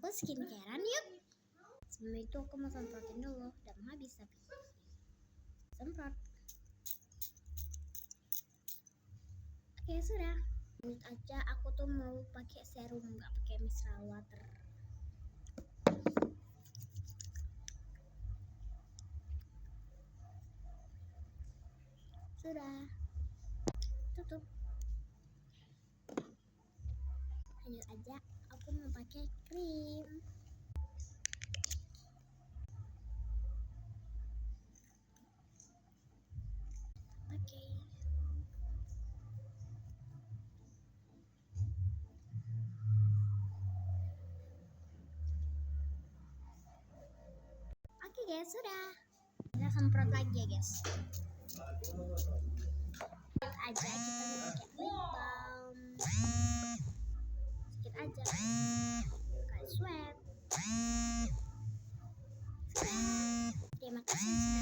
aku skincarean yuk. Sebelum itu aku mau semprotin dulu, udah mau habis tapi semprot. Oke sudah, lanjut aja. Aku tuh mau pakai serum, nggak pakai micellar water. Sudah, tutup. Lanjut aja, aku mau pakai krim. Oke. Oke guys, sudah. Kita semprot lagi ya guys. Sedikit aja kita mau pakai lip balm. Sedikit aja. Kayak sweat. Terima kasih sudah